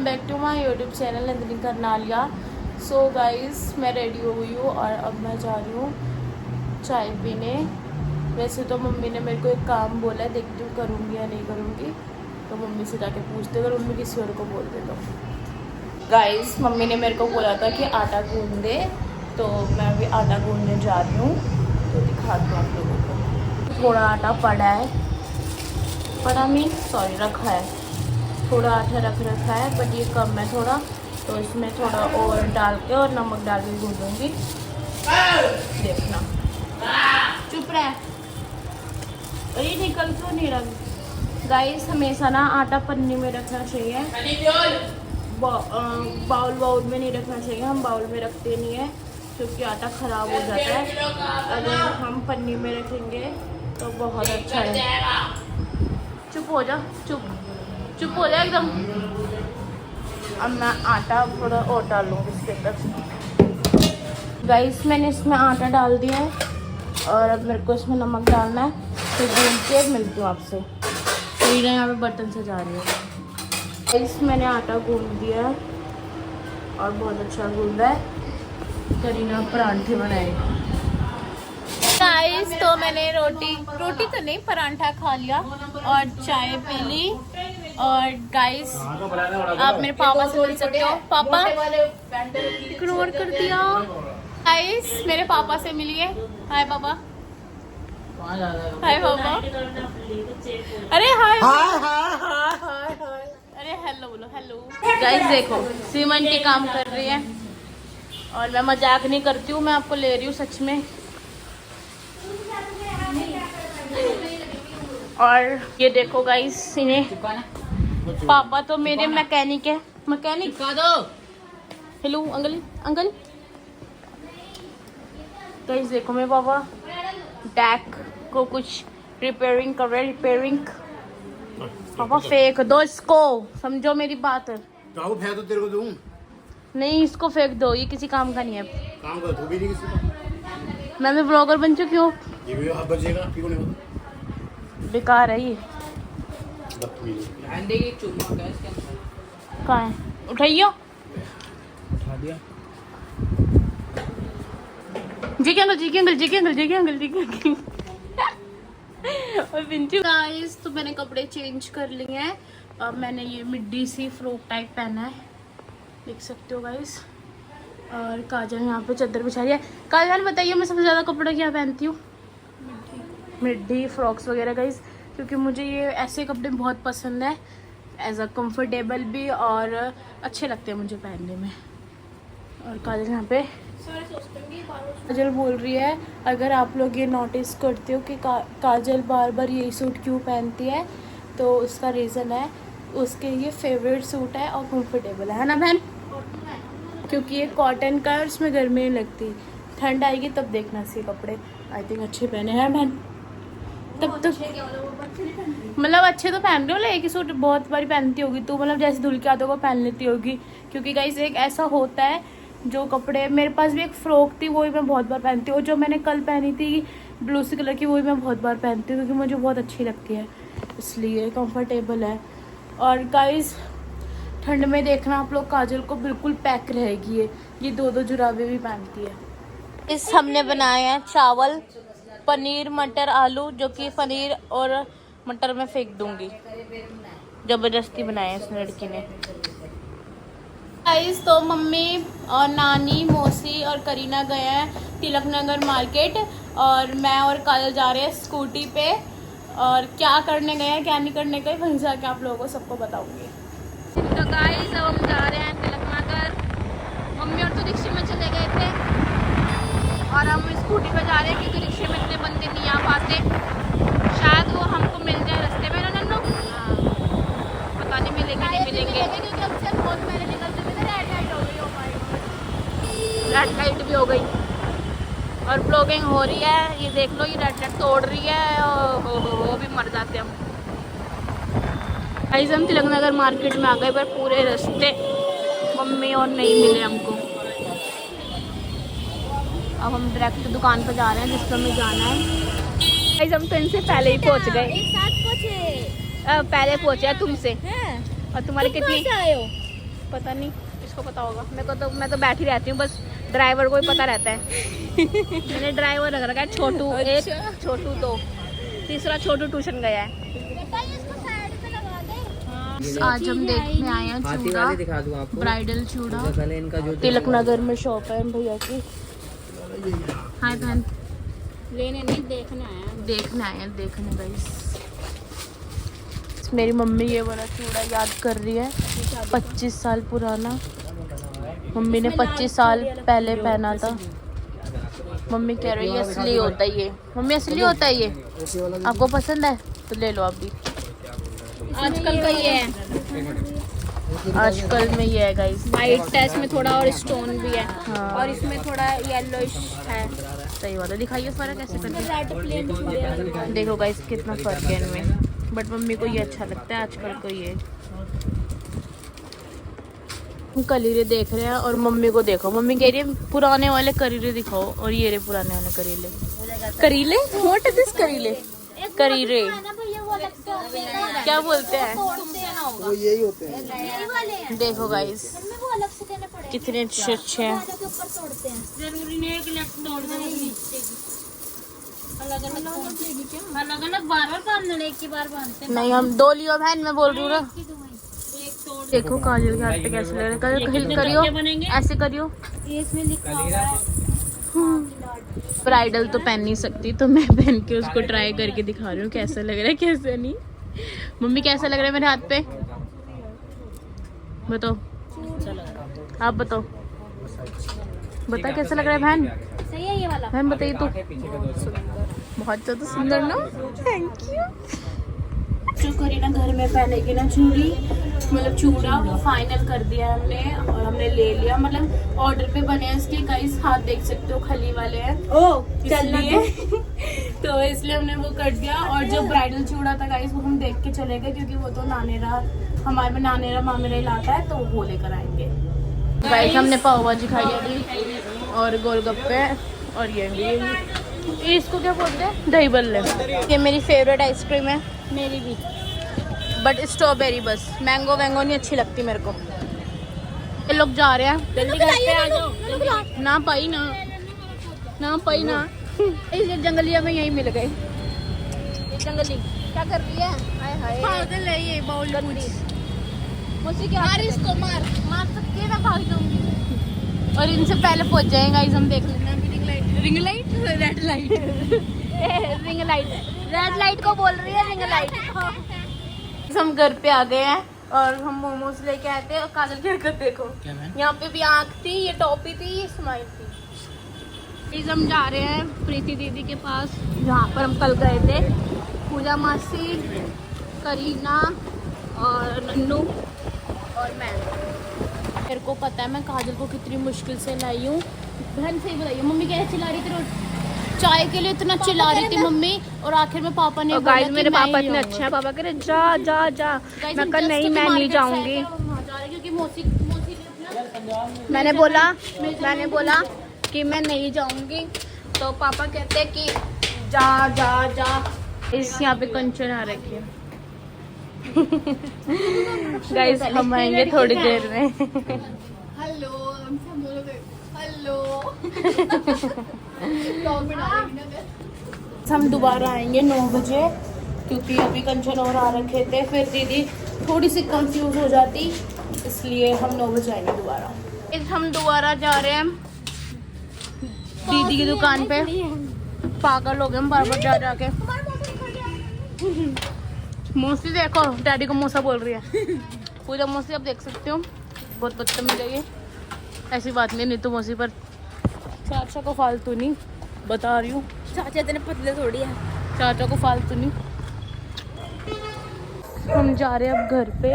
Welcome back to my YouTube channel Nandini Karnalia. So guys, मैं ready हो गई हूँ और अब मैं जा रही हूँ चाय पीने। वैसे तो मम्मी ने मेरे को एक काम बोला है, देखती हूँ करूँगी या नहीं करूँगी। तो मम्मी से जाके पूछते, अगर मम्मी किसी और को बोल दे तो। गाइस, मम्मी ने मेरे को बोला था कि आटा गूंद दे, तो मैं अभी आटा गूंदने जा रही हूँ। तो दिखाती हूँ आप लोगों को। थोड़ा आटा पड़ा है, रखा है। थोड़ा आटा रखा है, बट ये कम है थोड़ा, तो इसमें थोड़ा और डाल के और नमक डाल के गूंदूंगी। देखना। चुप रहे। अरे निकल क्यों नहीं रहा। गाइस, हमेशा ना आटा पन्नी में रखना चाहिए, बाउल में नहीं रखना चाहिए। हम बाउल में रखते नहीं है क्योंकि आटा ख़राब हो जाता है। अगर हम पन्नी में रखेंगे तो बहुत अच्छा है। चुप हो जा, चुप हो जाए एकदम। अब मैं आटा थोड़ा और डालूँगी इसके अंदर। गाइस, मैंने इसमें आटा डाल दिया है और अब मेरे को इसमें नमक डालना है। फिर गूंद के मिलती हूँ आपसे। तो यहाँ पे बर्तन से जा रही है। गाइस, मैंने आटा गूंद दिया है और बहुत अच्छा गूंदा है। करीना परांठे बनाए। गाइस, तो मैंने रोटी तो नहीं, परांठा खा लिया और चाय पी ली। और गाइस, आप मेरे पापा से मिल सकते हो। पापा इग्नोर कर दिया। गाइस, मेरे पापा से मिलिए। हाय पापा। हाय पापा। अरे हाय हाय। अरे हेलो बोलो, हेलो। गाइस देखो, सीमेंट के काम कर रही है और मैं मजाक नहीं करती हूँ, मैं आपको ले रही हूँ सच में। और ये देखो गाइस, इन्हें पापा तो मेरे मैकेनिक है। मैकेनिक का दो। Hello uncle. गाइस देखो, मेरे पापा डैक को कुछ रिपेयरिंग कर रहे हैं। पापा फेंक दो इसको, समझो मेरी बात। फेंक दो, तेरे को दूं? नहीं, इसको फेंक दो, ये किसी काम का नहीं है। काम कर तू भी नहीं किसी का। मैं भी ब्लॉगर बन चुकी हूँ। ये भी अब बचेगा, क्यों नहीं होता? बेकार है ये। कहाँ है? उठाइयो। उठा दिया। जी के अंकल। और बिंचू। गाइस, तो मैंने कपड़े चेंज कर लिए हैं। अब मैंने ये मिड्डी सी फ्रॉक टाइप पहना है, देख सकते हो गाइस। और काजल यहाँ पे चादर बिछा रही है। काजल बताइए, मैं सबसे ज़्यादा कपड़े क्या पहनती हूँ? मिड्डी फ्रॉक्स वगैरह गाइस, क्योंकि मुझे ये ऐसे कपड़े बहुत पसंद है। एज अ कंफर्टेबल भी और अच्छे लगते हैं मुझे पहनने में। और काजल यहाँ पे काजल बोल रही है, अगर आप लोग ये नोटिस करते हो कि काजल बार बार यही सूट क्यों पहनती है, तो उसका रीज़न है, उसके ये फेवरेट सूट है और कंफर्टेबल है ना बहन? क्योंकि ये कॉटन का है, उसमें गर्मी नहीं लगती। ठंड आएगी तब देखना इसके कपड़े। आई थिंक अच्छे पहने हैं बहन। तब तो मतलब अच्छे तो पहन रहे हो, एक ही सूट बहुत बारी पहनती होगी तो, मतलब जैसे धुल के आते को पहन लेती होगी। क्योंकि गाइस, एक ऐसा होता है जो कपड़े, मेरे पास भी एक फ़्रॉक थी, वो भी मैं बहुत बार पहनती हूँ। जो मैंने कल पहनी थी ब्लू सी कलर की, वो भी मैं बहुत बार पहनती हूँ क्योंकि मुझे बहुत अच्छी लगती है, इसलिए कंफर्टेबल है। और गाइस, ठंड में देखना आप लोग, काजल को बिल्कुल पैक रहेगी ये दो जुराबे भी पहनती है। इस हमने बनाए हैं चावल, पनीर, मटर, आलू, जो कि पनीर और मटर में फेंक दूंगी। जबरदस्ती बनाए हैं इस लड़की ने। गाइस, तो मम्मी और नानी, मौसी और करीना गए हैं तिलक नगर मार्केट और मैं और काजल जा रहे हैं स्कूटी पे। और क्या करने गए हैं क्या नहीं करने गए, वहीं जाके आप लोगों को सबको बताऊंगी। तो गाइस, अब हम जा रहे हैं तिलक नगर। मम्मी और तो रिक्शे में चले गए थे और हम स्कूटी पे जा रहे हैं क्योंकि रिक्शे में इतने बंदे नहीं आ पाते। शायद वो हमको मिल जाए रास्ते में ना नन्नू। पता नहीं मिलेंगे नहीं मिलेंगे, क्योंकि अक्सर बहुत पहले निकलते थे। रेड लाइट भी हो गई और ब्लॉगिंग हो रही है। ये देख लो, ये रेड लाइट तोड़ रही है और वो भी मर जाते हम। गाइस, हम तिलक नगर मार्केट में आ गए, पर पूरे रास्ते मम्मी और नहीं मिले हमको। अब हम डायरेक्ट दुकान पर जा रहे हैं जिस पर हमें जाना है। गाइस, हम तो इनसे पहले ही पहुंच गए। एक साथ पहुंचे। पहले पहुंचे तुमसे। और तुम्हारे कितनी आए हो? पता नहीं, इसको पता होगा। मैं तो बैठी रहती हूँ, बस ड्राइवर को ही पता रहता है। मैंने ड्राइवर रख रखा है छोटू। एक छोटू, दो, तीसरा छोटू ट्यूशन गया है। आज हम देखने आए हैं चूड़ा, दिखा दूं आपको। ब्राइडल चूड़ा। पहले इनका जो तिलक नगर में शॉप है भैया की। हाय बहन, लेने नहीं, देखने आया। देखने आए हैं, देखने गाइस। मेरी मम्मी ये वाला चूड़ा याद कर रही है, 25 साल पुराना। मम्मी ने 25 साल पहले पहना था। मम्मी कह रही है असली होता है ये। मम्मी असली होता है ये, आपको पसंद है तो ले लो आप भी। आजकल का ये है, आजकल में ये है गाइस। वाइट है, इसमें थोड़ा और स्टोन भी है। हाँ। और इसमें थोड़ा येलोइश है। सही बात है, दिखाइए फर्क कैसे करते रेड प्लेन चूड़े हैं। देखो गाइस कितना फर्क है इनमें, बट मम्मी को ये अच्छा लगता है आजकल को ये। हम कलीरे देख रहे हैं और मम्मी को देखो, मम्मी कह रही है पुराने वाले करीले दिखाओ, और ये रहे पुराने वाले करीले। करीले व्हाट इज दिस? करीले, करीरे क्या बोलते हैं? वो यही होते हैं। देखो गाइस कितने अच्छे अच्छे हैं। अलग अलग बार बार बांधने, एक ही बार बांधते। नहीं हम दो लियो बहन, मैं बोल रही हूँ ना। देखो काजल के हाथ पे कैसे लग रहा है। काजल करियो, ऐसे करियो। इसमें लिखा हुआ है ब्राइडल तो पहन नहीं सकती, तो मैं पहन के उसको ट्राई करके दिखा रही हूँ कैसा लग रहा है कैसे नहीं। मम्मी कैसा लग रहा है मेरे हाथ पे, बताओ। आप बताओ, बता कैसा लग रहा है बहन? सही है ये वाला। बहन बताइए तो। बहुत ज़्यादा सुंदर ना, थैंक यू। जो करीना घर में पहनेगी ना चूड़ी, मतलब चूड़ा, वो फाइनल कर दिया है हमने और हमने ले लिया। मतलब ऑर्डर पे बने हैं इसके गाइस, हाथ देख सकते हो खली वाले हैं। इसलिए तो इसलिए हमने वो कर दिया। और जो ब्राइडल चूड़ा था गाइस वो हम देख के चले गए, क्योंकि वो तो नानेरा, हमारे में नानेरा मामेरा लाता है, तो वो लेकर आएंगे। गाइस हमने पाव भाजी खाई है अभी, और गोलगप्पे, और ये इसको क्या बोलते हैं, दही बल्ले। ये मेरी फेवरेट आइसक्रीम है। मेरी भी, बट स्ट्रॉबेरी बस, मैंगो वैंगो नहीं अच्छी लगती मेरे को। ये लोग जा रहे हैं, जल्दी घर पे आ जाओ। ना पाई ना, ना पाई ना। इस जंगलिया में यही मिल गए। जंगली क्या कर रही है? हाय हाय, पागल है ये बाउल मुझे क्या मार इसको, मार मार सकती है ना, भाग जाऊंगी। और इनसे पहले पहुंच जाएंगे गाइस, हम देख लेना। Ring light, red light, ring light, red light को बोल रही है रिंग लाइट। हम घर पे आ गए हैं और हम मोमोज लेके आए थे। और काजल की हरकत देखो, यहाँ पे भी आँख थी, ये टॉपी थी, ये स्माइल थी। प्लीज हम जा रहे हैं प्रीति दीदी के पास, जहाँ पर हम कल गए थे। पूजा मासी, करीना और नन्नू और मैं। मेरे को पता है मैं काजल को कितनी मुश्किल से लाई हूँ। बहन सही बताइए, मम्मी कैसे चिल्ला रही थी रोज चाय के लिए, इतना चिल्ला रही थी मम्मी, और आखिर में पापा ने गाइस मेरे पापा इतने अच्छे हैं। पापा कह रहे जा जा जा, मैं कहा नहीं मैं नहीं जाऊंगी। मैंने बोला कि मैं नहीं जाऊंगी, तो पापा कहते हैं कि जा जा जा। इस यहाँ पे कंचन आ रखी है। गाइस हम आएंगे थोड़ी देर में। Hello, hello. हम दोबारा आएंगे 9 बजे, क्योंकि अभी कंचन और आ रखे थे, फिर दीदी थोड़ी सी कंफ्यूज हो जाती, इसलिए हम 9 बजे आएंगे दोबारा। हम दोबारा जा रहे हैं दीदी की दुकान पे। पागल हो गए हम बार बार जा जाके। मौसी देखो, डैडी को मौसा बोल रही है। पूजा मौसी आप देख सकते हो, बहुत बदतमीज है ये। ऐसी बात नहीं तो मौसी पर चाचा को फालतू नहीं बता रही हूँ। चाचा इतने पतले थोड़ी है। चाचा को फालतू नहीं। हम जा रहे हैं अब घर पे,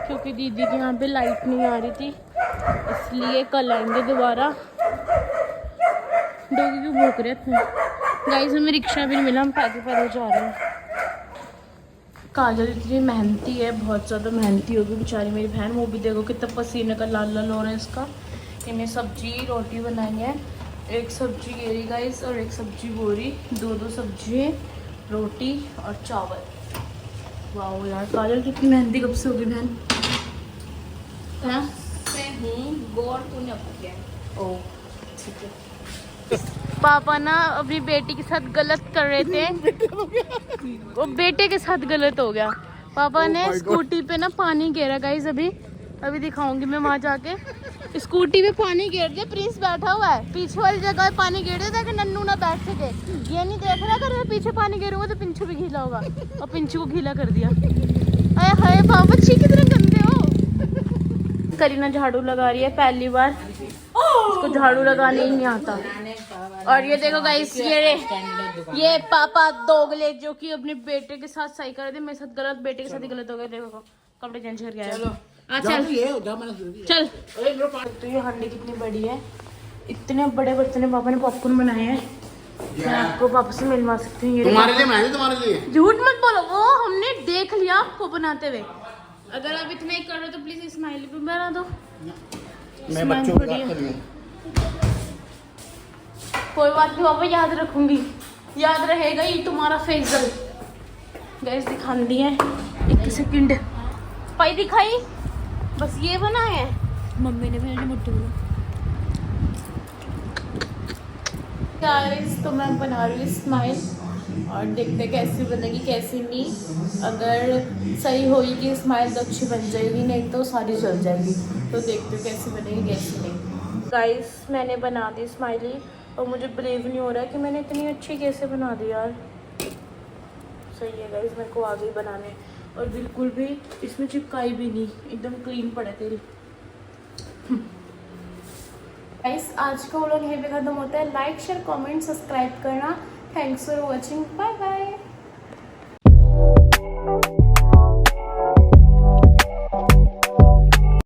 क्योंकि दीदी के यहाँ पे लाइट नहीं आ रही थी, इसलिए कल आएंगे दोबारा। डॉगी क्यों भूख रहे थे गाइस? हमें रिक्शा भी नहीं मिला, हम पैदल पैदल जा रहे हैं। काजल इतनी मेहनती है, बहुत ज़्यादा मेहनती होगी बेचारी मेरी बहन। वो भी देखो कितना पसीने का लाल लाल हो रहा है इसका। इन्हें सब्जी रोटी बनाई है, एक सब्जी ये रही गाइस, और एक सब्जी बोरी, दो सब्जी, रोटी और चावल। वाह यार, काजल कितनी मेहनती कब से होगी बहन, है ना? गोर तूने किया। ओ ठीक है। पापा ना अपनी बेटी के साथ गलत कर रहे थे। वो बेटे के साथ गलत हो गया। पापा ने स्कूटी पे ना पानी गिरा गाइस। अभी दिखाऊंगी मैं वहां जाके। स्कूटी पे पानी गिर दिया। प्रिंस बैठा हुआ है पीछे वाली जगह पे पानी गिर दिया ताकि नन्नू ना बैठ सके। ये नहीं देख रहा अगर मैं पीछे पानी गिरूंगा तो पिंचू भी गीला होगा, और पिंचू को गीला कर दिया। अरे हाय पापा छी कितने गंदे हो। करीना झाड़ू लगा रही है पहली बार। उसको झाड़ू लगाने ही नहीं आता। और ये देखो गाइस ये पापा दोगले जो कि अपने बेटे के साथ सही कर रहे थे, मेरे साथ गलत, बेटे के साथ ही गलत हो गए। देखो कपड़े चेंज करके आए। चल तो ये हांडी कितनी बड़ी है। इतने बड़े बर्तन में पापा ने पॉपकॉर्न बनाए हैं। मैं आपको पापा से मिलवा सकती हूँ। तुम्हारे लिए बनाए थे, तुम्हारे लिए। झूठ मत बोलो, वो हमने देख लिया आपको बनाते हुए। अगर आप इतना ही कर रहे हो तो प्लीज स्माइली भी बना दो। मैं बच्चों की बात कर रही हूँ। कोई बात नहीं पापा, याद रखूंगी, याद रहेगा ही तुम्हारा फेजल। गैस दिखा दिया है, 1 सेकंड पाई दिखाई। बस ये बना है मम्मी ने मेरे मुट्ठी में। गाइस तो मैं बना रही हूँ स्माइल और देखते कैसी बनेगी कैसी नहीं। अगर सही होगी स्माइल तो अच्छी बन जाएगी, नहीं तो सारी जल जाएगी। तो देखते कैसी बनेगी कैसी नहीं। गाइस मैंने बना दी स्माइली और मुझे बिलीव नहीं हो रहा है कि मैंने इतनी अच्छी कैसे बना दी यार। सही है गाइस, मेरे को आ गई बनाने और बिल्कुल भी इसमें चिपकाई भी नहीं, एकदम क्लीन पड़ा तेरी। गाइस आज का व्लॉग यहीं पे खत्म होता है। लाइक शेयर कमेंट सब्सक्राइब करना। Thanks for watching, bye bye.